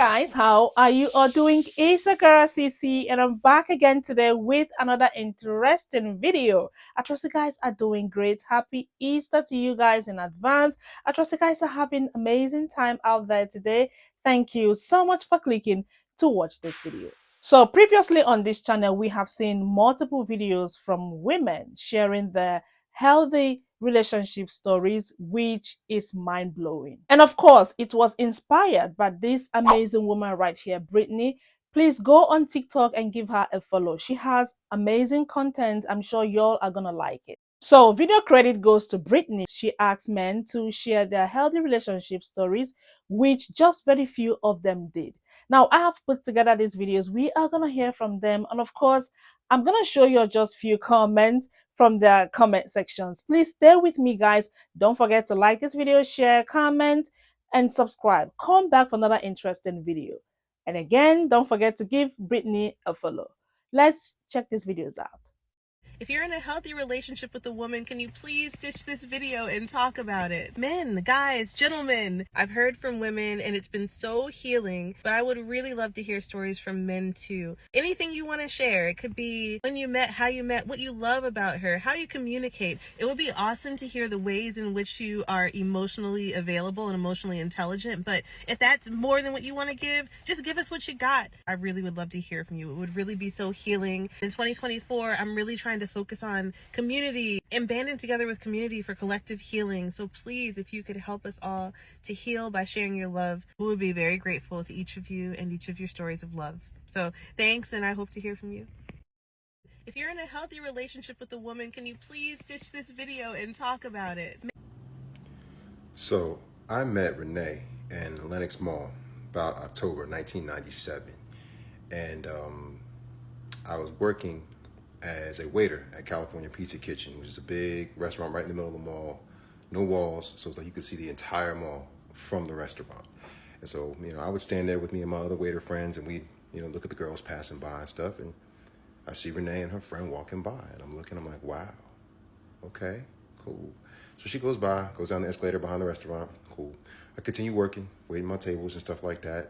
guys, how are you all doing? It's Agara CC and I'm back again today with another interesting video. I trust you guys are doing great. Happy Easter to you guys in advance. I trust you guys are having amazing time out there today. Thank you so much for clicking to watch this video. So previously on this channel, we have seen multiple videos from women sharing their healthy relationship stories, which is mind blowing. And of course, it was inspired by this amazing woman right here, Brittany. Please go on TikTok and give her a follow. She has amazing content. I'm sure y'all are gonna like it. So, video credit goes to Brittany. She asks men to share their healthy relationship stories, which just very few of them did. Now, I have put together these videos. We are gonna hear from them, and of course, I'm gonna show you just few comments from the comment sections. Please stay with me, guys. Don't forget to like this video, share, comment, and subscribe. Come back for another interesting video. And again, don't forget to give Brittany a follow. Let's check these videos out. If you're in a healthy relationship with a woman, can you please ditch this video and talk about it? Men, guys, gentlemen, I've heard from women and it's been so healing, but I would really love to hear stories from men too. Anything you want to share. It could be when you met, how you met, what you love about her, how you communicate. It would be awesome to hear the ways in which you are emotionally available and emotionally intelligent, but if that's more than what you want to give, just give us what you got. I really would love to hear from you. It would really be so healing. In 2024, I'm really trying to focus on community and banding together with community for collective healing. So please, if you could help us all to heal by sharing your love, we would be very grateful to each of you and each of your stories of love. So thanks, and I hope to hear from you. If you're in a healthy relationship with a woman, can you please ditch this video and talk about it? So I met Renee in Lenox Mall about October 1997, and I was working as a waiter at California Pizza Kitchen, which is a big restaurant right in the middle of the mall, no walls, so it's like you could see the entire mall from the restaurant. And so, I would stand there with me and my other waiter friends, and we'd, look at the girls passing by and stuff, and I see Renee and her friend walking by, and I'm like, wow, okay, cool. So she goes by, goes down the escalator behind the restaurant, cool. I continue working, waiting my tables and stuff like that,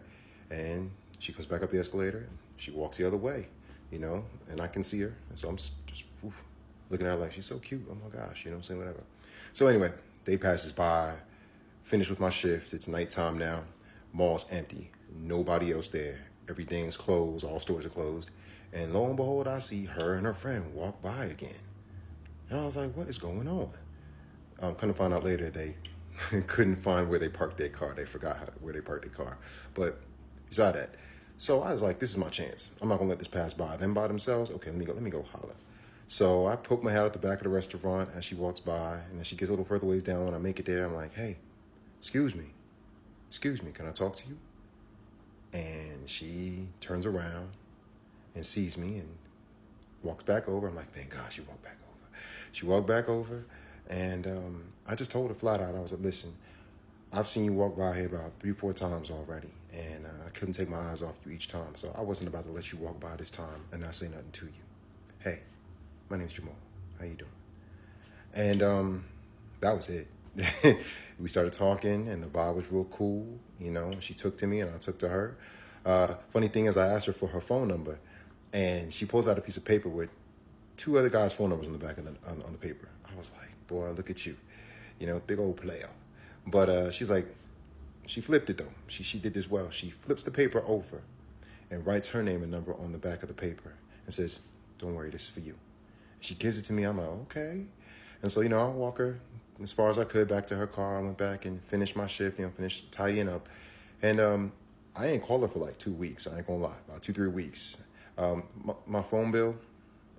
and she comes back up the escalator, and she walks the other way, and I can see her, and so I'm just looking at her like, she's so cute, oh my gosh, you know what I'm saying, whatever. So anyway, day passes by, finish with my shift, it's nighttime now, mall's empty, nobody else there, everything's closed, all stores are closed, and lo and behold, I see her and her friend walk by again. And I was like, what is going on? Kind of find out later they couldn't find where they parked their car. They forgot where they parked their car. But beside that, so I was like, this is my chance. I'm not gonna let this pass by. Them by themselves. Okay, let me go holler. So I poke my head out the back of the restaurant as she walks by, and then she gets a little further ways down. When I make it there, I'm like, hey, excuse me, can I talk to you? And she turns around and sees me and walks back over. I'm like, thank God she walked back over. She walked back over, and I just told her flat out, I was like, listen, I've seen you walk by here about 3-4 times already, and I couldn't take my eyes off you each time, so I wasn't about to let you walk by this time and not say nothing to you. Hey, my name's Jamal. How you doing? And that was it. We started talking, and the vibe was real cool. She took to me, and I took to her. Funny thing is, I asked her for her phone number, and she pulls out a piece of paper with 2 other guys' phone numbers on the back of on the paper. I was like, boy, look at you, big old player. But she's like, she flipped it though. She did this well. She flips the paper over and writes her name and number on the back of the paper and says, don't worry, this is for you. She gives it to me. I'm like, okay. And so, I walk her as far as I could back to her car. I went back and finished my shift, finished tidying up. And I ain't called her for like 2 weeks. I ain't gonna lie, about 2-3 weeks. My phone bill,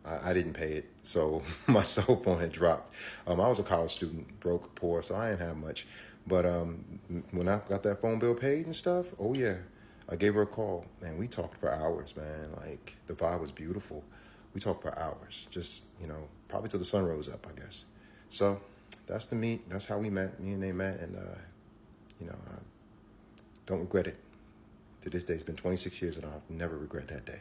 I didn't pay it, so my cell phone had dropped. I was a college student, broke, poor, so I didn't have much. But when I got that phone bill paid and stuff, oh yeah, I gave her a call, and we talked for hours, man. Like, the vibe was beautiful. We talked for hours, just, probably till the sun rose up, I guess. So that's the meet. That's how we met. Me and they met, and, I don't regret it. To this day, it's been 26 years, and I'll never regret that day.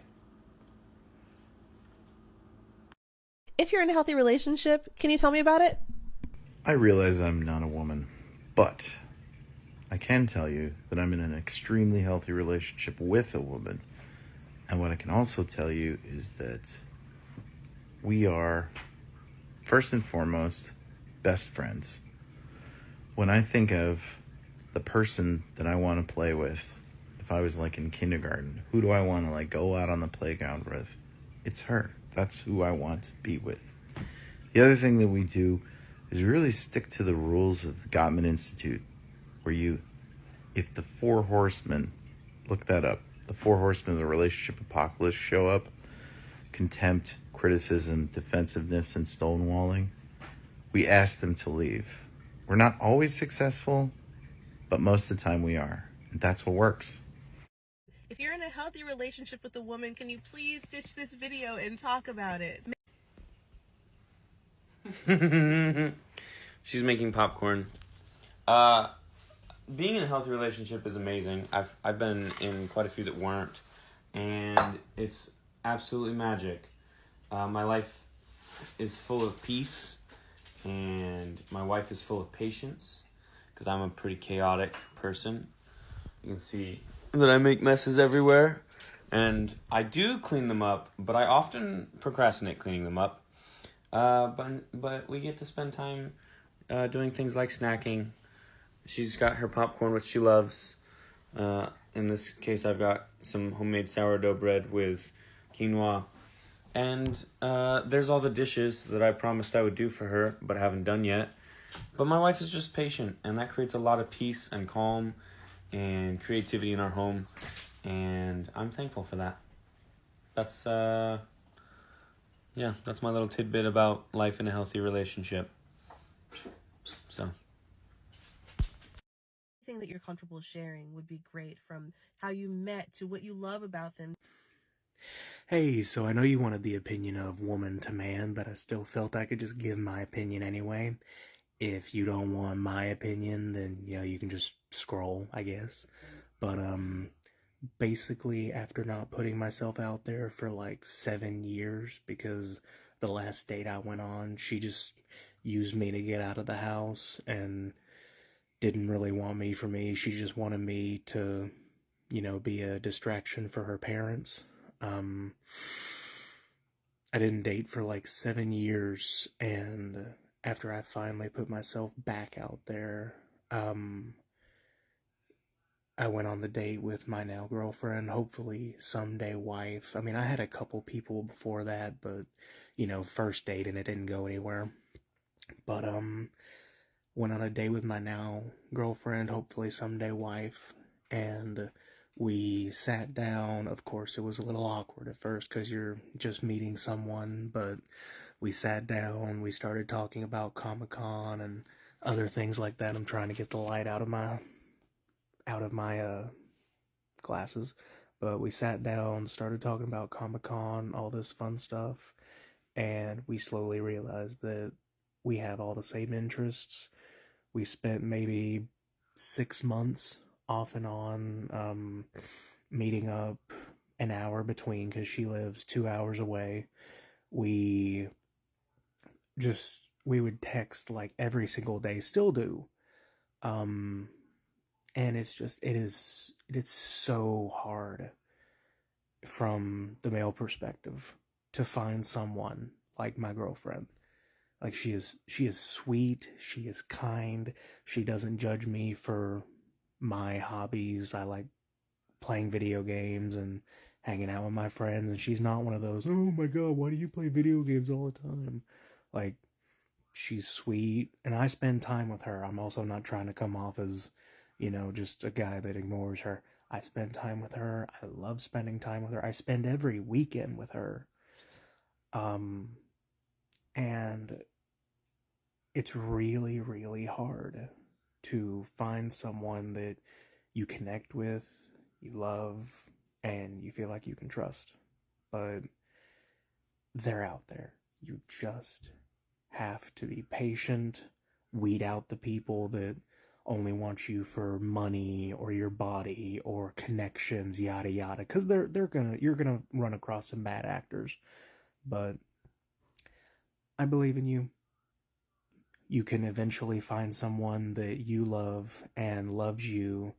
If you're in a healthy relationship, can you tell me about it? I realize I'm not a woman, but I can tell you that I'm in an extremely healthy relationship with a woman. And what I can also tell you is that we are, first and foremost, best friends. When I think of the person that I want to play with, if I was like in kindergarten, who do I want to like go out on the playground with? It's her. That's who I want to be with. The other thing that we do is really stick to the rules of the Gottman Institute, where if the four horsemen, look that up, the four horsemen of the relationship apocalypse show up: contempt, criticism, defensiveness, and stonewalling, we ask them to leave. We're not always successful, but most of the time we are. And that's what works. If you're in a healthy relationship with a woman, can you please ditch this video and talk about it? She's making popcorn. Being in a healthy relationship is amazing. I've been in quite a few that weren't, and it's absolutely magic. My life is full of peace, and my wife is full of patience, because I'm a pretty chaotic person. You can see that I make messes everywhere, and I do clean them up, but I often procrastinate cleaning them up. But we get to spend time doing things like snacking. She's got her popcorn, which she loves. In this case, I've got some homemade sourdough bread with quinoa. And there's all the dishes that I promised I would do for her, but I haven't done yet. But my wife is just patient, and that creates a lot of peace and calm and creativity in our home. And I'm thankful for that. That's that's my little tidbit about life in a healthy relationship. So. Anything that you're comfortable sharing would be great, from how you met to what you love about them. Hey, so I know you wanted the opinion of woman to man, but I still felt I could just give my opinion anyway. If you don't want my opinion, then, you can just scroll, I guess. But, basically, after not putting myself out there for like 7 years, because the last date I went on, she just used me to get out of the house and didn't really want me for me. She just wanted me to, be a distraction for her parents. I didn't date for like 7 years, and after I finally put myself back out there, I went on the date with my now girlfriend, hopefully someday wife. I mean, I had a couple people before that, but, first date and it didn't go anywhere. But, went on a date with my now girlfriend, hopefully someday wife, and we sat down. Of course, it was a little awkward at first because you're just meeting someone, but we sat down, we started talking about Comic-Con and other things like that. I'm trying to get the light out of my glasses, but we sat down, started talking about Comic-Con, all this fun stuff, and we slowly realized that we have all the same interests. We spent maybe 6 months off and on, meeting up an hour between, because she lives 2 hours away. We would text like every single day, still do. And it is so hard from the male perspective to find someone like my girlfriend. Like, she is sweet, she is kind, she doesn't judge me for my hobbies. I like playing video games and hanging out with my friends, and she's not one of those, oh my god, why do you play video games all the time? Like, she's sweet, and I spend time with her. I'm also not trying to come off as, just a guy that ignores her. I spend time with her. I love spending time with her. I spend every weekend with her. And it's really, really hard to find someone that you connect with, you love, and you feel like you can trust. But they're out there. You just have to be patient, weed out the people that only want you for money or your body or connections, yada yada, because you're gonna run across some bad actors. But I believe in you. You can eventually find someone that you love and loves you.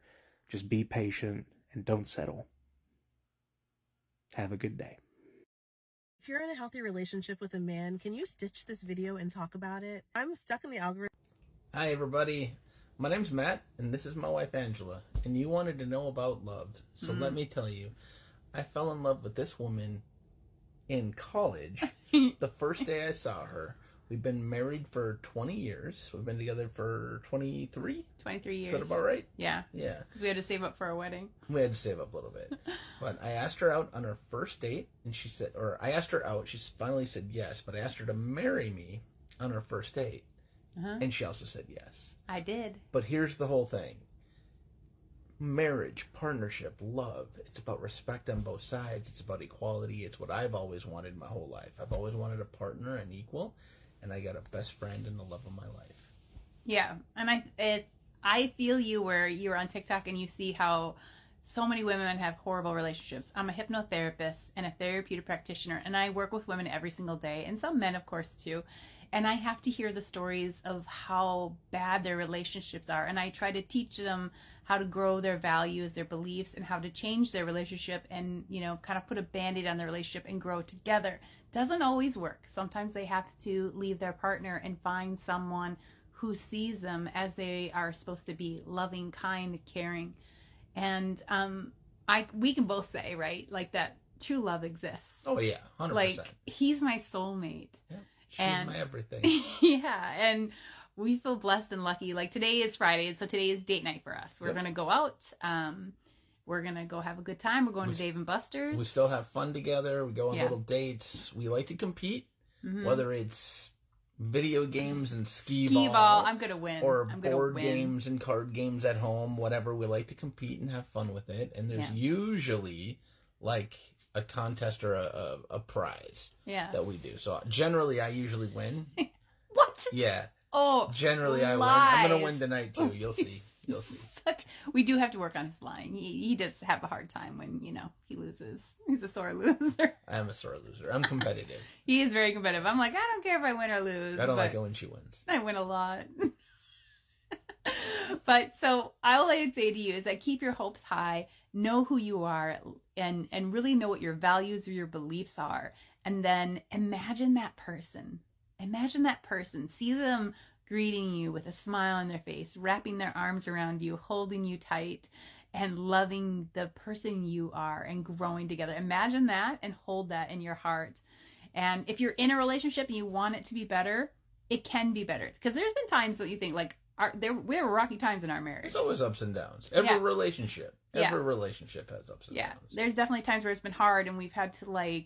Just be patient and don't settle. Have a good day. If you're in a healthy relationship with a man, can you stitch this video and talk about it? I'm stuck in the algorithm. Hi everybody, my name's Matt and this is my wife Angela, and you wanted to know about love, so let me tell you, I fell in love with this woman in college the first day I saw her. We've been married for 20 years. We've been together for 23? 23 years. Is that about right? Yeah. Yeah. Because we had to save up for our wedding. We had to save up a little bit. But I asked her out on our first date, and she said, or I asked her out, she finally said yes, but I asked her to marry me on our first date. And she also said yes. I did. But here's the whole thing. Marriage, partnership, love, it's about respect on both sides. It's about equality. It's what I've always wanted my whole life. I've always wanted a partner and equal, and I got a best friend and the love of my life. Yeah, and I feel you where you're on TikTok and you see how so many women have horrible relationships. I'm a hypnotherapist and a therapeutic practitioner, and I work with women every single day, and some men, of course, too. And I have to hear the stories of how bad their relationships are, and I try to teach them how to grow their values, their beliefs, and how to change their relationship and, you know, kind of put a band-aid on their relationship and grow together. Doesn't always work. Sometimes they have to leave their partner and find someone who sees them as they are supposed to be, loving, kind, caring. And we can both say, right, like that true love exists. Oh yeah, 100%. Like, he's my soulmate. Yeah, she's my everything. Yeah, and we feel blessed and lucky. Like, today is Friday, so today is date night for us. We're gonna go out. We're gonna go have a good time. We're going to Dave and Buster's. We still have fun together. We go on little dates. We like to compete, whether it's video games and skee ball. I'm gonna win. Or board games and card games at home. Whatever. We like to compete and have fun with it. And there's usually like a contest or a prize that we do. So generally, I usually win. What? Yeah. Oh, generally I win. I'm gonna win tonight too. You'll see. You'll see. We do have to work on his lying. He does have a hard time when, you know, he loses. He's a sore loser. I am a sore loser. I'm competitive. He is very competitive. I'm like, I don't care if I win or lose. I don't like it when she wins. I win a lot. But so all I would say to you is that keep your hopes high, know who you are, and really know what your values or your beliefs are. And then imagine that person. Imagine that person. See them greeting you with a smile on their face, wrapping their arms around you, holding you tight, and loving the person you are and growing together. Imagine that and hold that in your heart. And if you're in a relationship and you want it to be better, it can be better. Because there's been times that you think, like, we have rocky times in our marriage. There's always ups and downs. Every relationship has ups and downs. There's definitely times where it's been hard and we've had to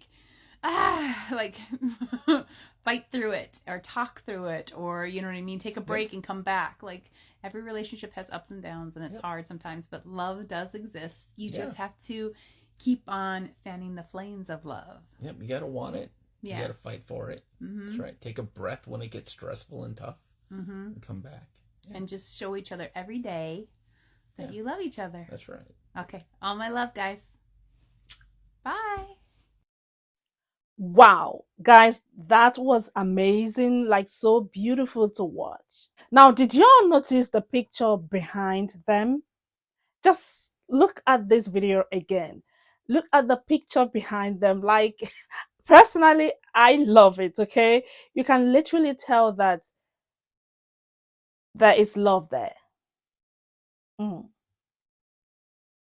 fight through it or talk through it, or, you know what I mean, take a break and come back. Like, every relationship has ups and downs, and it's hard sometimes, but love does exist. You just have to keep on fanning the flames of love. Yep, you gotta want it. Yeah. You gotta fight for it. That's right. Take a breath when it gets stressful and tough, and come back. And just show each other every day that you love each other. That's right. Okay, all my love, guys. Bye. Wow, guys, that was amazing, like so beautiful to watch. Now, did y'all notice the picture behind them? Just look at this video again. Look at the picture behind them. Like, personally, I love it, okay? You can literally tell that there is love there.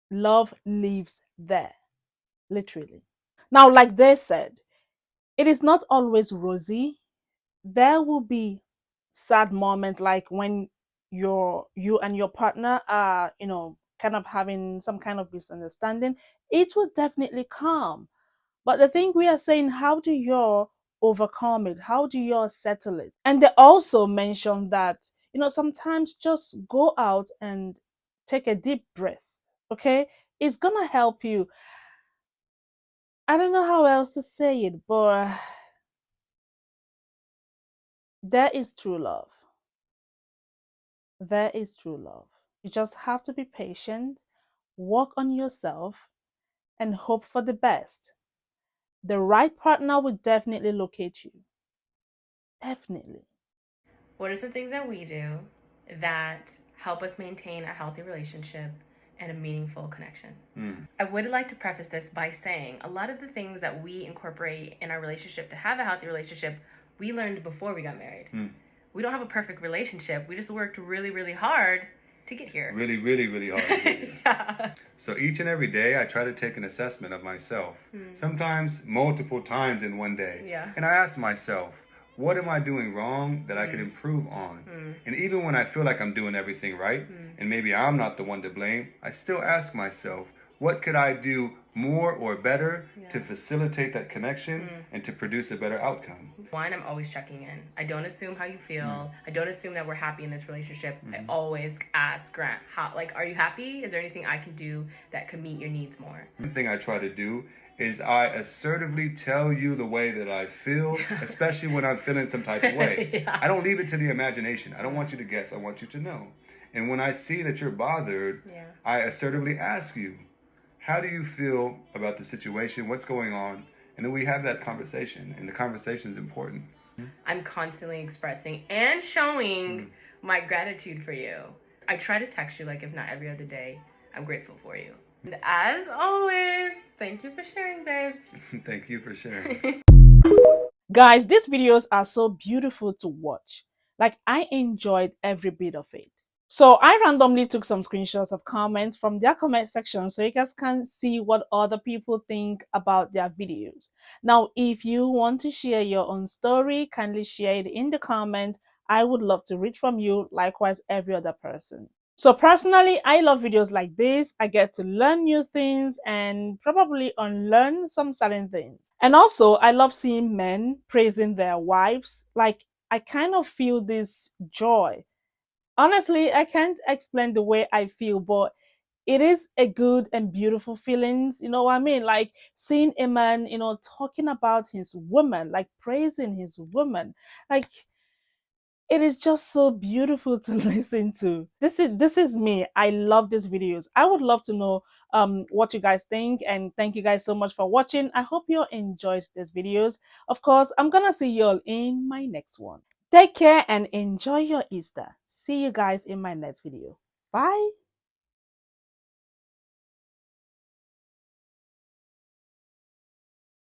Love lives there, literally. Now, like they said, it is not always rosy. There will be sad moments, like when you and your partner are, you know, kind of having some kind of misunderstanding. It will definitely come. But the thing we are saying, how do you overcome it? How do you settle it? And they also mentioned that, you know, sometimes just go out and take a deep breath, okay? It's gonna help you. I don't know how else to say it, but there is true love. There is true love. You just have to be patient, work on yourself, and hope for the best. The right partner will definitely locate you. Definitely. What are some things that we do that help us maintain a healthy relationship and a meaningful connection? I would like to preface this by saying a lot of the things that we incorporate in our relationship to have a healthy relationship, we learned before we got married. We don't have a perfect relationship. We just worked really, really hard to get here. Really, really, really hard to get here. Yeah. So each and every day, I try to take an assessment of myself. Sometimes multiple times in one day. Yeah. And I ask myself, what am I doing wrong that I could improve on? And even when I feel like I'm doing everything right, and maybe I'm not the one to blame, I still ask myself, what could I do more or better to facilitate that connection and to produce a better outcome? One, I'm always checking in. I don't assume how you feel. I don't assume that we're happy in this relationship. I always ask Grant, are you happy? Is there anything I can do that could meet your needs more? One thing I try to do is I assertively tell you the way that I feel, especially when I'm feeling some type of way. I don't leave it to the imagination. I don't want you to guess. I want you to know. And when I see that you're bothered, I assertively ask you, how do you feel about the situation? What's going on? And then we have that conversation, and the conversation is important. I'm constantly expressing and showing my gratitude for you. I try to text you, like, if not every other day. I'm grateful for you. And as always, thank you for sharing, babes. Thank you for sharing. Guys, these videos are so beautiful to watch. Like, I enjoyed every bit of it. So I randomly took some screenshots of comments from their comment section so you guys can see what other people think about their videos. Now, if you want to share your own story, kindly share it in the comment. I would love to read from you, likewise every other person. So personally, I love videos like this. I get to learn new things and probably unlearn some certain things. And also, I love seeing men praising their wives. Like, I kind of feel this joy. Honestly, I can't explain the way I feel, but it is a good and beautiful feelings. You know what I mean? Like seeing a man, talking about his woman, like praising his woman. Like, it is just so beautiful to listen to. This is me. I love these videos. I would love to know what you guys think, and thank you guys so much for watching. I hope you enjoyed these videos. Of course, I'm gonna see you all in my next one. Take care and enjoy your Easter. See you guys in my next video. Bye.